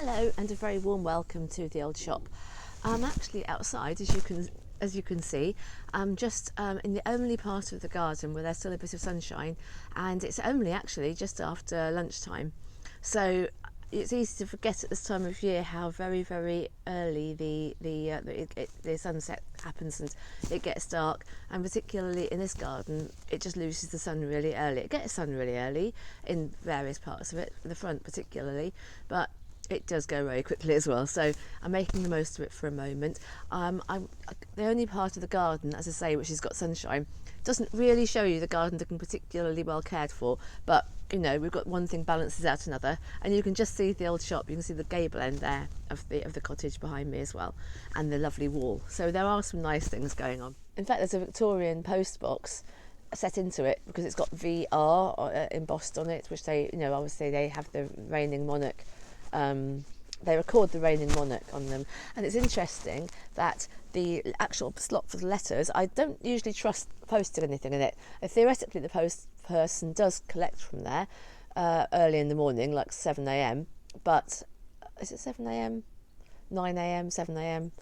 Hello and a very warm welcome to the old shop. I'm actually outside, as you can see. I'm just in the only part of the garden where there's still a bit of sunshine, and it's only actually just after lunchtime. So it's easy to forget at this time of year how very early the sunset happens and it gets dark, and particularly in this garden it just loses the sun really early. It gets sun really early in various parts of it, the front particularly, but it does go very quickly as well, so I'm making the most of it for a moment. I'm the only part of the garden, as I say, which has got sunshine. Doesn't really show you the garden looking particularly well cared for, but you know, we've got one thing balances out another, and you can just see the old shop. You can see the gable end there of the cottage behind me as well, and the lovely wall. So there are some nice things going on. In fact, there's a Victorian post box set into it because it's got VR embossed on it, which they, you know, obviously they have the reigning monarch. They record the reigning monarch on them, and it's interesting that the actual slot for the letters, I don't usually trust posting anything in it. Theoretically, the post person does collect from there early in the morning, like 7 a.m. But is it 7 a.m., 9 a.m., 7 a.m.?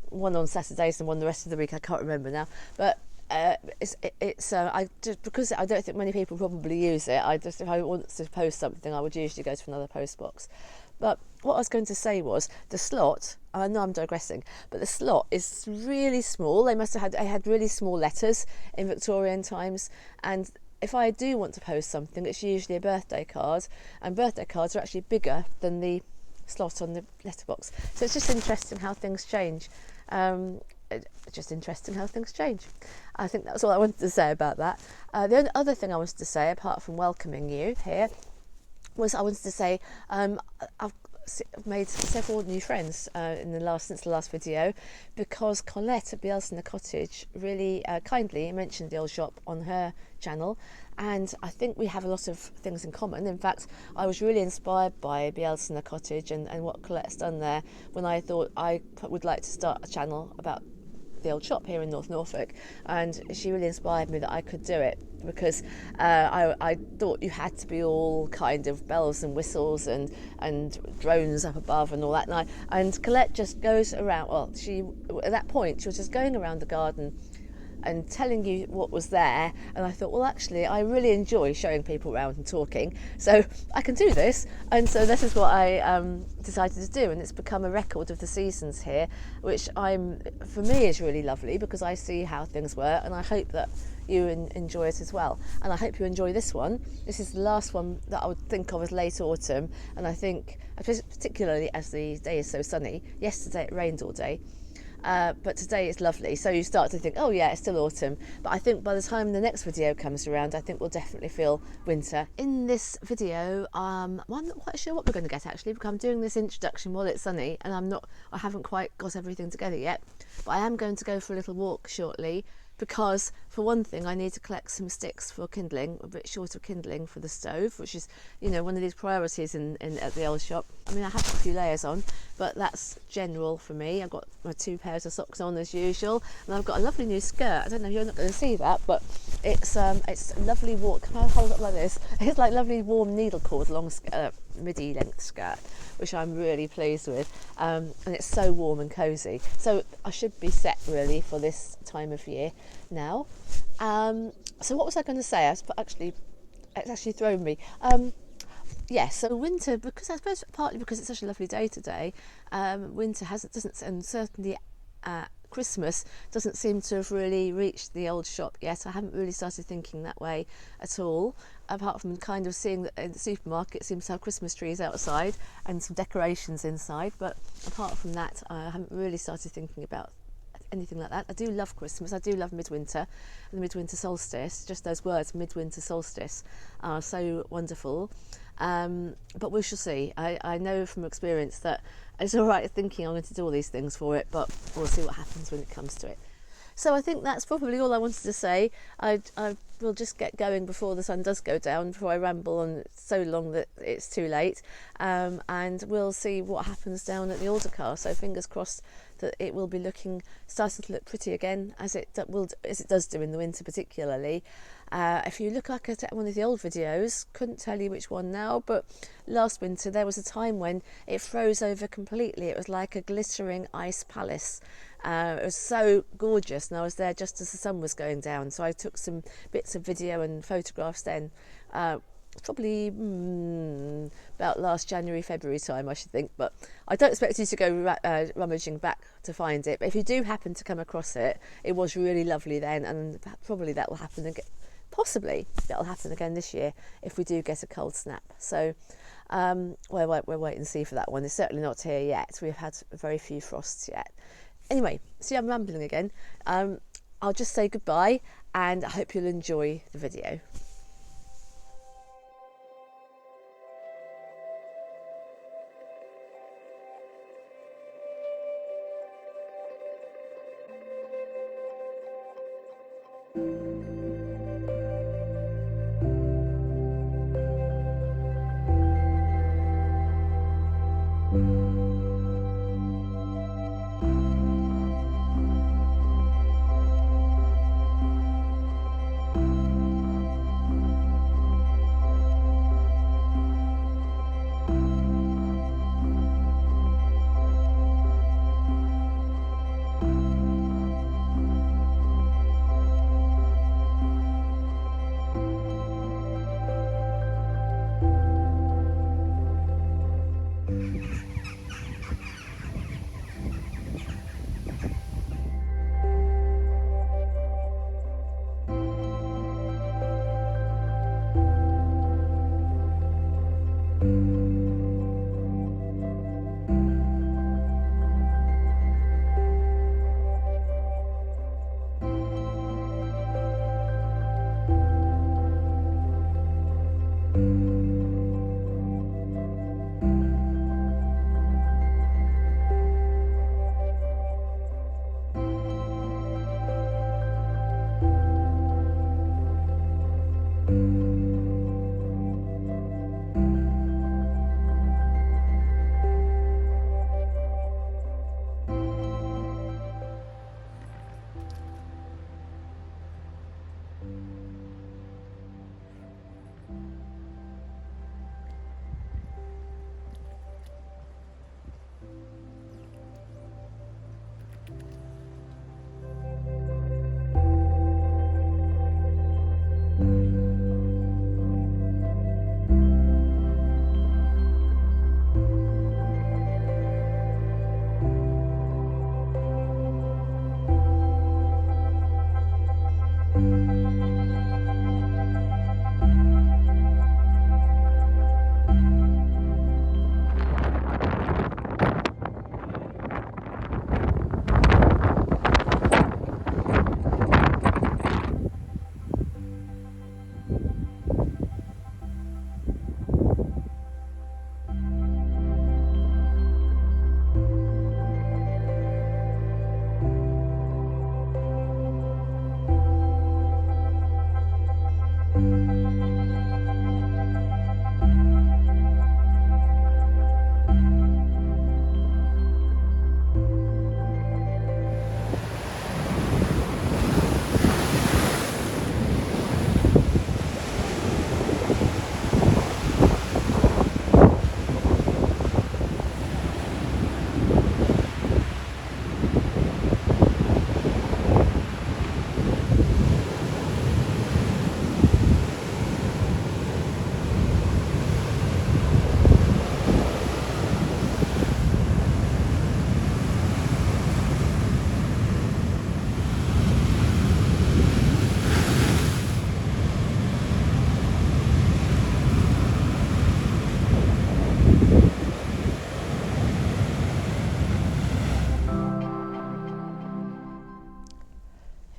One on Saturdays and one the rest of the week. I can't remember now, but. I just, because I don't think many people probably use it. If I want to post something, I would usually go to another post box. But what I was going to say was the slot. I know I'm digressing, but the slot is really small. They had really small letters in Victorian times, and if I do want to post something, it's usually a birthday card, and birthday cards are actually bigger than the slot on the letterbox. So it's just interesting how things change. I think that's all I wanted to say about that. The only other thing I wanted to say, apart from welcoming you here, was I wanted to say I've made several new friends since the last video, because Colette at Bielsa in the Cottage really kindly mentioned the old shop on her channel, and I think we have a lot of things in common. In fact, I was really inspired by Bielsa in the Cottage and what Colette's done there when I thought I would like to start a channel about the old shop here in North Norfolk, and she really inspired me that I could do it, because I thought you had to be all kind of bells and whistles and drones up above and all that. And Colette just goes around. Well, at that point she was just going around the garden and telling you what was there, and I thought, well, actually I really enjoy showing people around and talking, so I can do this. And so this is what I decided to do, and it's become a record of the seasons here, which for me is really lovely, because I see how things were, and I hope that you enjoy it as well. And I hope you enjoy this one. This is the last one that I would think of as late autumn, and I think particularly as the day is so sunny. Yesterday it rained all day, but today it's lovely, so you start to think, oh yeah, it's still autumn. But I think by the time the next video comes around, I think we'll definitely feel winter. In this video, I'm not quite sure what we're going to get actually, because I'm doing this introduction while it's sunny, and I haven't quite got everything together yet. But I am going to go for a little walk shortly, because for one thing I need to collect some sticks for kindling, a bit short of kindling for the stove, which is, you know, one of these priorities at the old shop. I mean, I have a few layers on, but that's general for me. I've got my 2 pairs of socks on as usual, and I've got a lovely new skirt. I don't know if you're not going to see that, but it's a lovely walk. Can I hold it up like this? It's like lovely warm needle cord long midi length skirt, which I'm really pleased with, and it's so warm and cozy. So I should be set really for this time of year now. So what was I going to say? It's actually thrown me. Yes, so winter, because I suppose partly because it's such a lovely day today, winter doesn't, and certainly Christmas doesn't seem to have really reached the old shop yet. I haven't really started thinking that way at all, apart from kind of seeing that the supermarket seems to have Christmas trees outside and some decorations inside. But apart from that, I haven't really started thinking about anything like that. I do love Christmas. I do love midwinter and the midwinter solstice. Just those words, midwinter solstice, are so wonderful. But we shall see. I know from experience that it's all right thinking I'm going to do all these things for it, but we'll see what happens when it comes to it. So I think that's probably all I wanted to say. I will just get going before the sun does go down, before I ramble on so long that it's too late. And we'll see what happens down at the Aldercar. So fingers crossed that it will be starting to look pretty again, as it does do in the winter particularly. If you look back at one of the old videos, couldn't tell you which one now, but last winter there was a time when it froze over completely. It was like a glittering ice palace. It was so gorgeous, and I was there just as the sun was going down, so I took some bits of video and photographs then. Probably about last January, February time, I should think, but I don't expect you to go rummaging back to find it. But if you do happen to come across it, it was really lovely then, and probably that will happen again. Possibly that'll happen again this year if we do get a cold snap. So we'll wait and see for that one. It's certainly not here yet. We've had very few frosts yet. Anyway, see, I'm rambling again. I'll just say goodbye, and I hope you'll enjoy the video.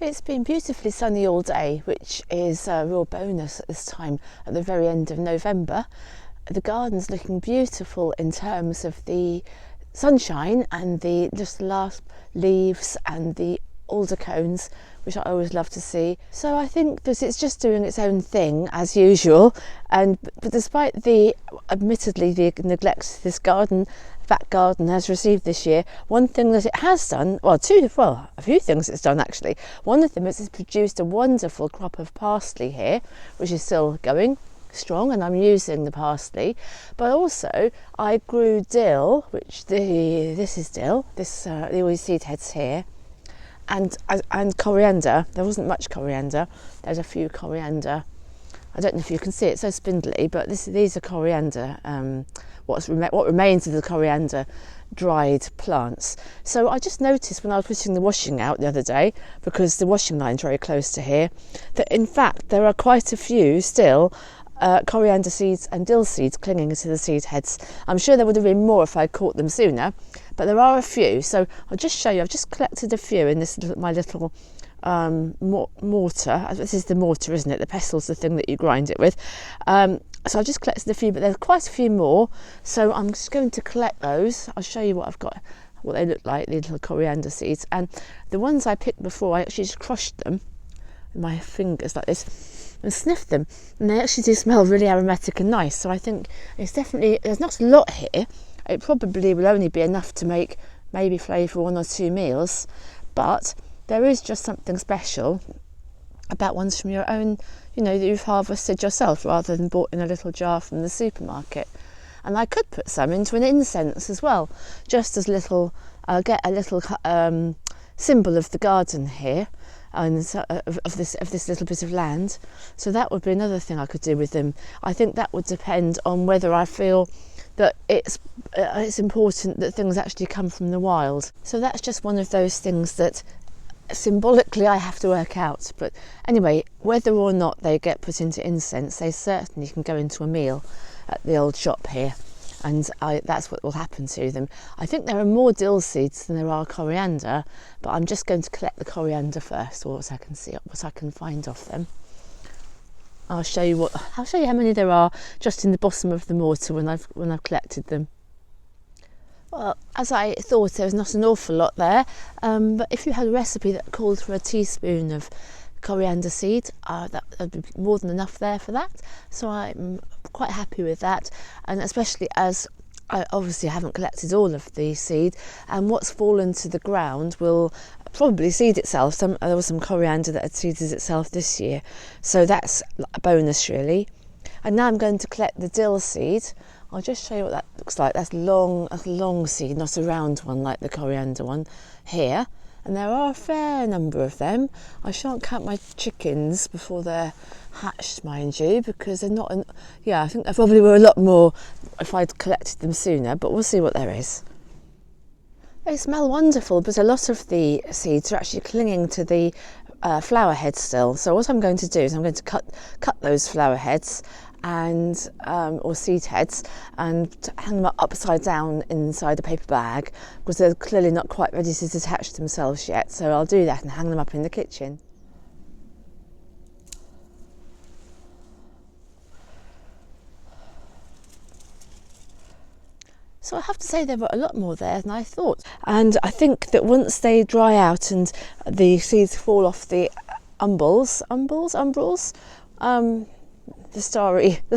It's been beautifully sunny all day, which is a real bonus at this time at the very end of November. The garden's looking beautiful in terms of the sunshine and the just last leaves and the alder cones, which I always love to see. So I think that it's just doing its own thing as usual, but despite the admittedly the neglect this back garden has received this year, one thing that it has done, a few things it's done actually. One of them is it's produced a wonderful crop of parsley here, which is still going strong, and I'm using the parsley. But also I grew dill, which this is dill, the seed heads here, and coriander. There wasn't much coriander. There's a few coriander. I don't know if you can see it, it's so spindly, but these are coriander. What remains of the coriander dried plants. So I just noticed when I was putting the washing out the other day, because the washing line's very close to here, that in fact there are quite a few still coriander seeds and dill seeds clinging to the seed heads. I'm sure there would have been more if I'd caught them sooner, but there are a few. So I'll just show you. I've just collected a few in my little mortar. This is the mortar, isn't it? The pestle's the thing that you grind it with. So I've just collected a few, but there's quite a few more. So I'm just going to collect those. I'll show you what I've got, what they look like, the little coriander seeds. And the ones I picked before, I actually just crushed them with my fingers like this and sniffed them, and they actually do smell really aromatic and nice. So I think it's definitely, there's not a lot here. It probably will only be enough to make maybe flavour for 1 or 2 meals, but there is just something special about ones from your own, that you've harvested yourself rather than bought in a little jar from the supermarket. And I could put some into an incense as well, just as little, get a little symbol of the garden here, and of this little bit of land. So that would be another thing I could do with them. I think that would depend on whether I feel that it's important that things actually come from the wild. So that's just one of those things that symbolically I have to work out. But anyway, whether or not they get put into incense, they certainly can go into a meal at the old shop here, and that's what will happen to them. I think there are more dill seeds than there are coriander, but I'm just going to collect the coriander first, or what I can find off them. I'll show you how many there are just in the bottom of the mortar when I've collected them. Well, as I thought, there was not an awful lot there, but if you had a recipe that called for a teaspoon of coriander seed, that would be more than enough there for that. So I'm quite happy with that, and especially as I obviously haven't collected all of the seed, and what's fallen to the ground will probably seed itself. There was some coriander that had seeded itself this year, so that's a bonus really. And now I'm going to collect the dill seed. I'll just show you what that looks like. That's a long seed, not a round one like the coriander one here. And there are a fair number of them. I shan't count my chickens before they're hatched, mind you, because they're not. I think there probably were a lot more if I'd collected them sooner, but we'll see what there is. They smell wonderful, but a lot of the seeds are actually clinging to the flower heads still. So what I'm going to do is I'm going to cut those flower heads and or seed heads and hang them up upside down inside a paper bag, because they're clearly not quite ready to detach themselves yet. So I'll do that and hang them up in the kitchen. So I have to say there were a lot more there than I thought, and I think that once they dry out and the seeds fall off the umbels, the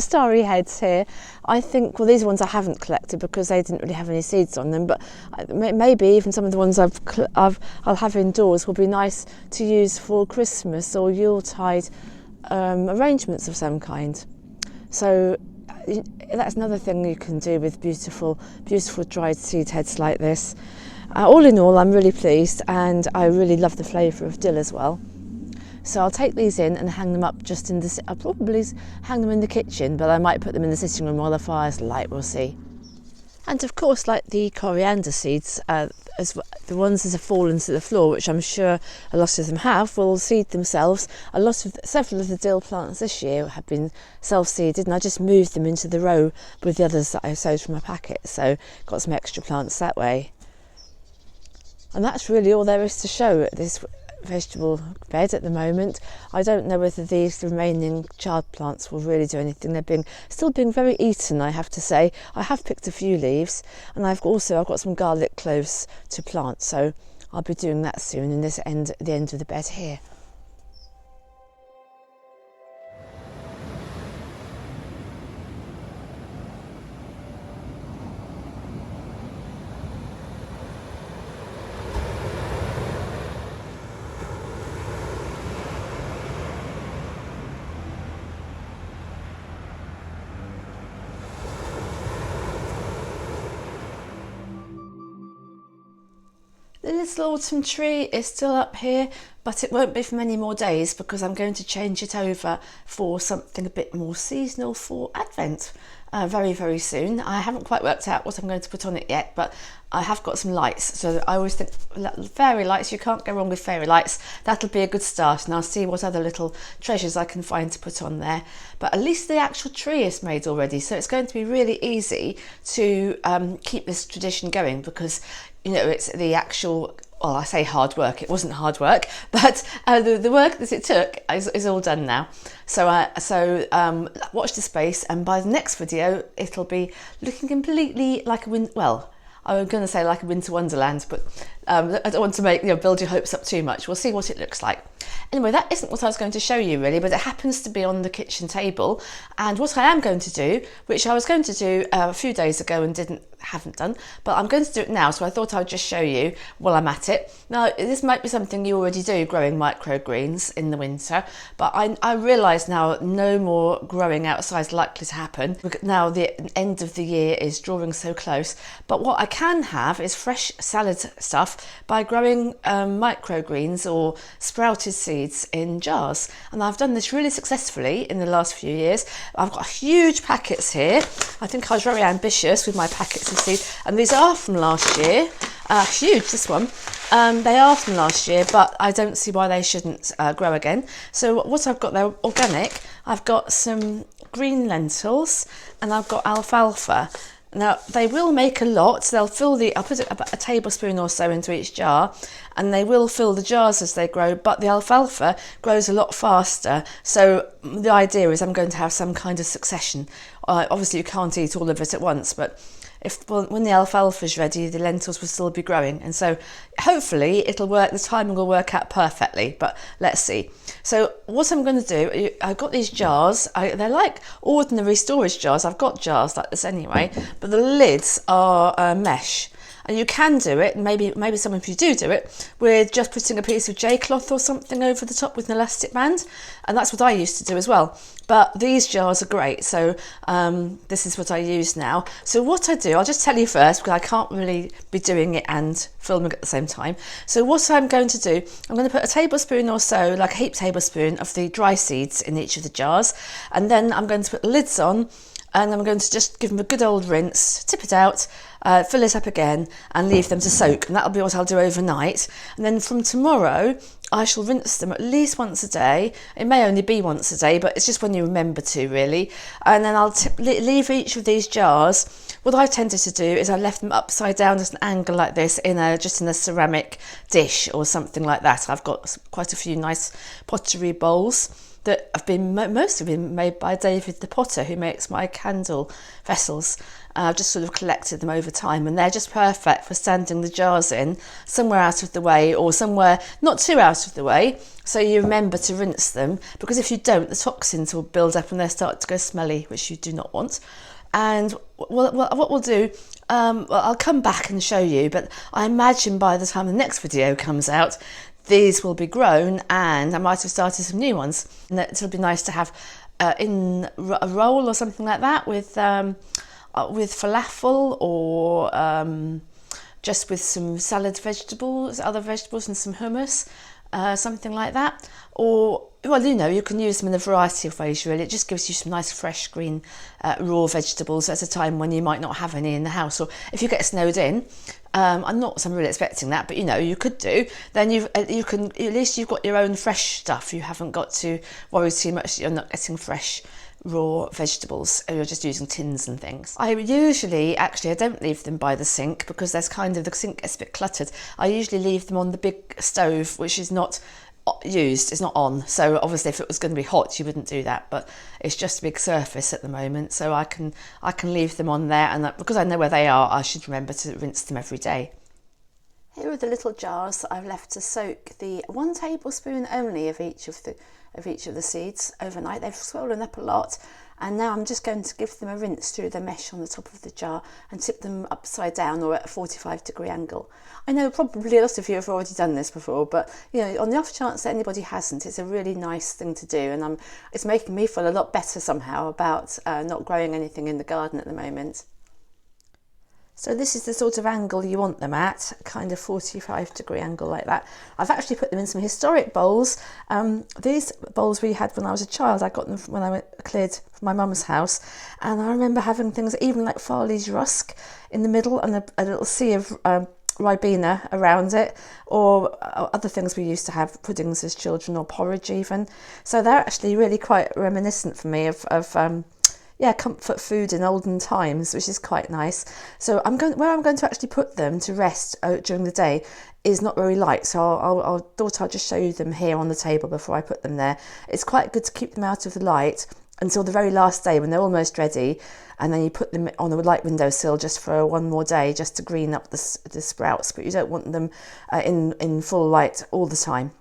starry heads here, I think, well, these ones I haven't collected because they didn't really have any seeds on them, but maybe even some of the ones I'll have indoors will be nice to use for Christmas or Yuletide arrangements of some kind. So that's another thing you can do with beautiful dried seed heads like this. All in all, I'm really pleased, and I really love the flavour of dill as well. So I'll take these in and hang them up just in the. I'll probably hang them in the kitchen, but I might put them in the sitting room while the fire's light. We'll see. And of course, like the coriander seeds, as the ones that have fallen to the floor, which I'm sure a lot of them have, will seed themselves. Several of the dill plants this year have been self-seeded, and I just moved them into the row with the others that I sowed from a packet. So got some extra plants that way. And that's really all there is to show at this vegetable bed at the moment. I don't know whether the remaining child plants will really do anything. They're still being very eaten, I have to say. I have picked a few leaves, and I've got some garlic cloves to plant, so I'll be doing that soon in the end of the bed here. The little autumn tree is still up here, but it won't be for many more days because I'm going to change it over for something a bit more seasonal for Advent very, very soon. I haven't quite worked out what I'm going to put on it yet, but I have got some lights. So I always think fairy lights, you can't go wrong with fairy lights. That'll be a good start, and I'll see what other little treasures I can find to put on there. But at least the actual tree is made already, so it's going to be really easy to keep this tradition going because, you know, it's the actual, well, I say hard work, it wasn't hard work, but the work that it took is all done now. So watch the space, and by the next video it'll be looking completely like I was going to say like a winter wonderland, but I don't want to build your hopes up too much. We'll see what it looks like. Anyway, that isn't what I was going to show you really, but it happens to be on the kitchen table. And what I am going to do, which I was going to do a few days ago and haven't done, but I'm going to do it now, so I thought I'd just show you while I'm at it. Now, this might be something you already do, growing microgreens in the winter, but I realise now no more growing outside is likely to happen. Now the end of the year is drawing so close, but what I can have is fresh salad stuff by growing microgreens or sprouted seeds in jars, and I've done this really successfully in the last few years. I've got huge packets here. I think I was very ambitious with my packets of seeds, and these are from last year. Huge, this one. They are from last year, but I don't see why they shouldn't grow again. So what I've got there, organic, I've got some green lentils and I've got alfalfa. Now, they will make a lot. They'll fill I'll put about a tablespoon or so into each jar, and they will fill the jars as they grow, but the alfalfa grows a lot faster. So the idea is I'm going to have some kind of succession. Obviously, you can't eat all of it at once, but when the alfalfa is ready, the lentils will still be growing. And so hopefully it'll work, the timing will work out perfectly, but let's see. So what I'm going to do, I've got these jars. They're like ordinary storage jars. I've got jars like this anyway, but the lids are mesh. And you can do it, maybe some of you do it, with just putting a piece of J-cloth or something over the top with an elastic band. And that's what I used to do as well. But these jars are great, so this is what I use now. So what I do, I'll just tell you first, because I can't really be doing it and filming at the same time. So what I'm going to do, I'm going to put a tablespoon or so, like a heaped tablespoon of the dry seeds in each of the jars. And then I'm going to put the lids on, and I'm going to just give them a good old rinse, tip it out, fill it up again, and leave them to soak. And that'll be what I'll do overnight. And then from tomorrow, I shall rinse them at least once a day. It may only be once a day, but it's just when you remember to, really. And then I'll leave each of these jars. What I've tended to do is I left them upside down at an angle like this, just in a ceramic dish or something like that. I've got quite a few nice pottery bowls that have been mostly been made by David the Potter, who makes my candle vessels. I've just sort of collected them over time, and they're just perfect for standing the jars in, somewhere out of the way or somewhere not too out of the way, so you remember to rinse them, because if you don't, the toxins will build up and they'll start to go smelly, which you do not want. And what we'll do, I'll come back and show you, but I imagine by the time the next video comes out, these will be grown, and I might have started some new ones. And it'll be nice to have in a roll or something like that with falafel, or just with some salad vegetables, other vegetables, and some hummus, something like that. Or, well, you know, you can use them in a variety of ways, really. It just gives you some nice fresh green raw vegetables at a time when you might not have any in the house. Or if you get snowed in, I'm really expecting that, but you know, you could do, then you can, at least you've got your own fresh stuff. You haven't got to worry too much that you're not getting fresh raw vegetables, or you're just using tins and things. I don't leave them by the sink, because there's the sink gets a bit cluttered. I usually leave them on the big stove, which is not used, it's not on. So obviously if it was going to be hot, you wouldn't do that, but it's just a big surface at the moment, so I can leave them on there, and because I know where they are, I should remember to rinse them every day. Here are the little jars that I've left to soak the 1 tablespoon only of each of the seeds overnight. They've swollen up a lot, and now I'm just going to give them a rinse through the mesh on the top of the jar and tip them upside down or at a 45-degree angle. I know probably a lot of you have already done this before, but on the off chance that anybody hasn't, it's a really nice thing to do, and it's making me feel a lot better somehow about not growing anything in the garden at the moment. So this is the sort of angle you want them at, kind of 45-degree angle like that. I've actually put them in some historic bowls. These bowls we had when I was a child. I got them when I cleared from my mum's house, and I remember having things even like Farley's rusk in the middle and a little sea of ribena around it, or other things we used to have, puddings as children, or porridge even. So they're actually really quite reminiscent for me of comfort food in olden times, which is quite nice. So where I'm going to actually put them to rest during the day is not very light, so I thought I'll just show you them here on the table before I put them there. It's quite good to keep them out of the light until the very last day when they're almost ready, and then you put them on a light windowsill just for one more day, just to green up the sprouts, but you don't want them in full light all the time.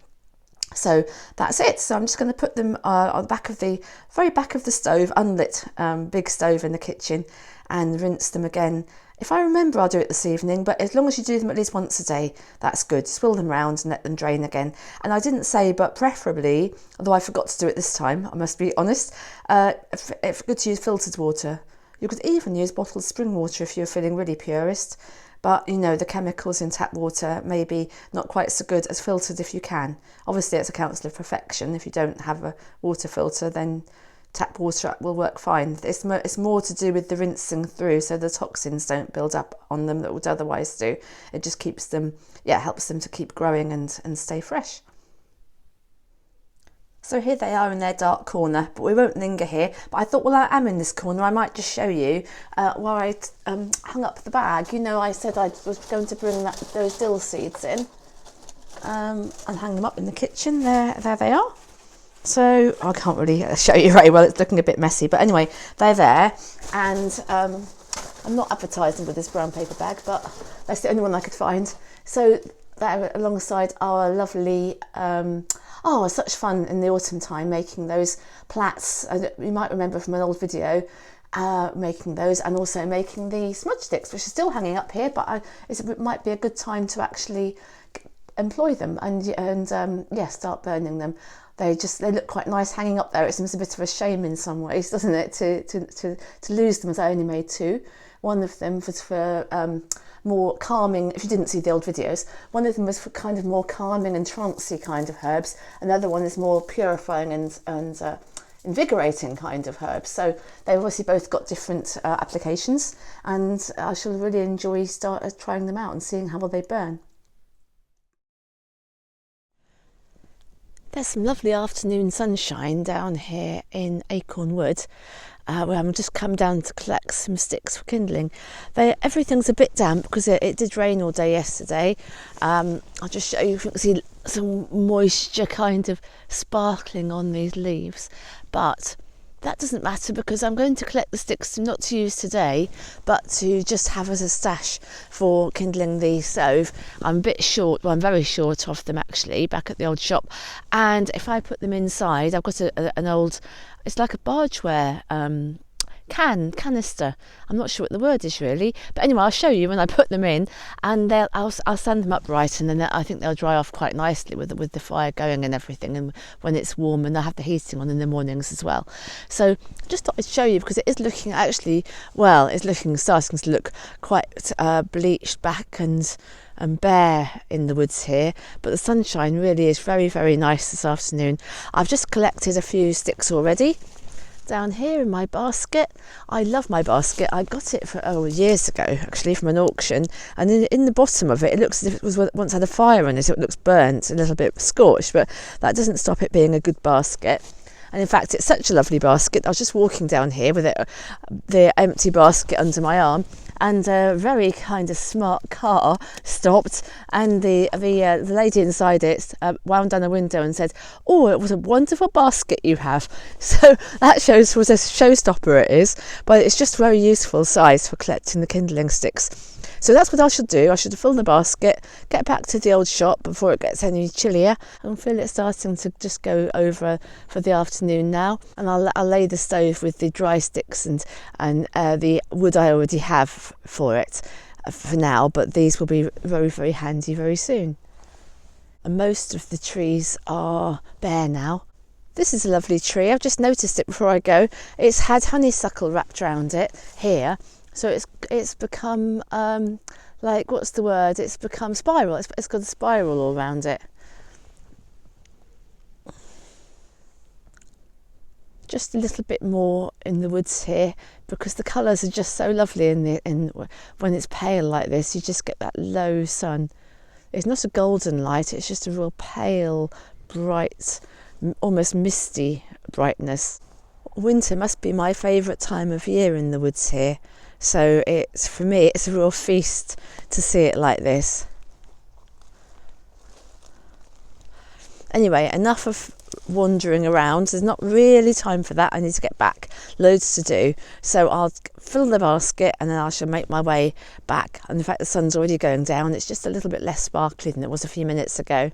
So that's it. So I'm just going to put them on the very back of the stove, unlit big stove in the kitchen, and rinse them again. If I remember, I'll do it this evening, but as long as you do them at least once a day, that's good. Swill them round and let them drain again. And I didn't say, but preferably, although I forgot to do it this time, I must be honest, it's good to use filtered water. You could even use bottled spring water if you're feeling really purist. But, the chemicals in tap water may be not quite so good as filtered if you can. Obviously, it's a counsel of perfection. If you don't have a water filter, then tap water will work fine. It's more to do with the rinsing through, so the toxins don't build up on them that would otherwise do. It just keeps them, helps them to keep growing and stay fresh. So here they are in their dark corner, but we won't linger here. But I thought, I am in this corner, I might just show you where I hung up the bag. I said I was going to bring those dill seeds in and hang them up in the kitchen. There they are. So I can't really show you very well, it's looking a bit messy. But anyway, they're there. And I'm not advertising with this brown paper bag, but that's the only one I could find. So they're alongside our lovely... such fun in the autumn time making those plats. You might remember from an old video making those, and also making the smudge sticks, which are still hanging up here, but it might be a good time to actually employ them and start burning them. They look quite nice hanging up there. It seems a bit of a shame in some ways, doesn't it, to lose them, as I only made 2. One of them was for more calming, if you didn't see the old videos, one of them was for kind of more calming and trancey kind of herbs. Another one is more purifying and invigorating kind of herbs. So they've obviously both got different applications, and I shall really enjoy trying them out and seeing how well they burn. There's some lovely afternoon sunshine down here in Acorn Wood, where I'm just come down to collect some sticks for kindling. Everything's a bit damp because it did rain all day yesterday. I'll just show you. You can see some moisture kind of sparkling on these leaves, but that doesn't matter because I'm going to collect the sticks not to use today, but to just have as a stash for kindling the stove. I'm a bit short, I'm very short of them actually, back at the old shop. And if I put them inside, I've got an old, it's like a bargeware canister. I'm not sure what the word is really, but anyway, I'll show you when I put them in, and I'll stand them upright, and then I think they'll dry off quite nicely with the fire going and everything, and when it's warm, and I have the heating on in the mornings as well. So just thought I'd show you because it is looking starting to look quite bleached back and bare in the woods here, but the sunshine really is very, very nice this afternoon. I've just collected a few sticks already down here in my basket. I love my basket. I got it years ago actually from an auction, and in the bottom of it looks as if it was once had a fire in it, so it looks burnt, a little bit scorched, but that doesn't stop it being a good basket. And in fact, it's such a lovely basket. I was just walking down here with the empty basket under my arm, and a very kind of smart car stopped, and the lady inside it wound down the window and said, "Oh, it was a wonderful basket you have." So that shows what a showstopper it is, but it's just very useful size for collecting the kindling sticks. So that's what I should do. I should fill the basket, get back to the old shop before it gets any chillier. I can feel it starting to just go over for the afternoon now, and I'll lay the stove with the dry sticks and the wood I already have for it for now, but these will be very, very handy very soon. And most of the trees are bare now. This is a lovely tree. I've just noticed it before I go. It's had honeysuckle wrapped around it here, so it's become like, what's the word? It's become spiral. It's got a spiral all around it. Just a little bit more in the woods here, because the colours are just so lovely when it's pale like this. You just get that low sun. It's not a golden light, it's just a real pale, bright, almost misty brightness. Winter must be my favourite time of year in the woods here, so for me it's a real feast to see it like this. Anyway, enough of wandering around. There's not really time for that. I need to get back. Loads to do. So I'll fill the basket and then I shall make my way back. And in fact, the sun's already going down. It's just a little bit less sparkly than it was a few minutes ago.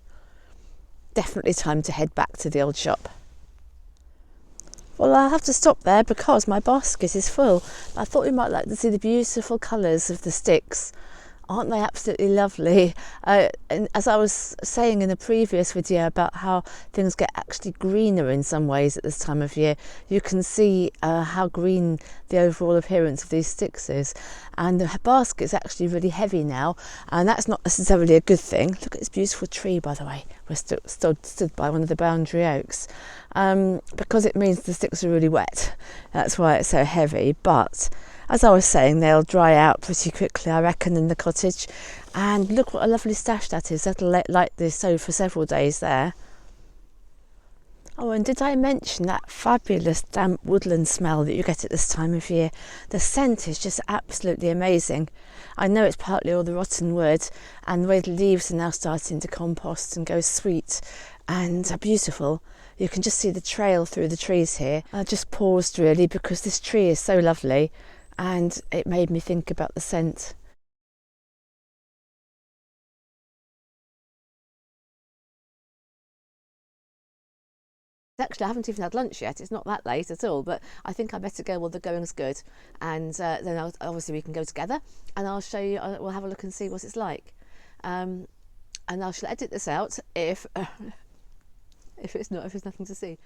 Definitely time to head back to the old shop. Well, I'll have to stop there because my basket is full. I thought you might like to see the beautiful colours of the sticks. Aren't they absolutely lovely? And as I was saying in a previous video about how things get actually greener in some ways at this time of year, you can see how green the overall appearance of these sticks is. And the basket's actually really heavy now, and that's not necessarily a good thing. Look at this beautiful tree, by the way. We're stood by one of the boundary oaks, because it means the sticks are really wet. That's why it's so heavy. But as I was saying, they'll dry out pretty quickly, I reckon, in the cottage. And look what a lovely stash that is. That'll light the stove for several days there. Oh, and did I mention that fabulous damp woodland smell that you get at this time of year? The scent is just absolutely amazing. I know it's partly all the rotten wood, and the way the leaves are now starting to compost and go sweet and beautiful. You can just see the trail through the trees here. I just paused really because this tree is so lovely, and it made me think about the scent. Actually, I haven't even had lunch yet. It's not that late at all, but I think I better go while the going's good, and then obviously we can go together, and I'll show you. We'll have a look and see what it's like, and I shall edit this out if if there's nothing to see.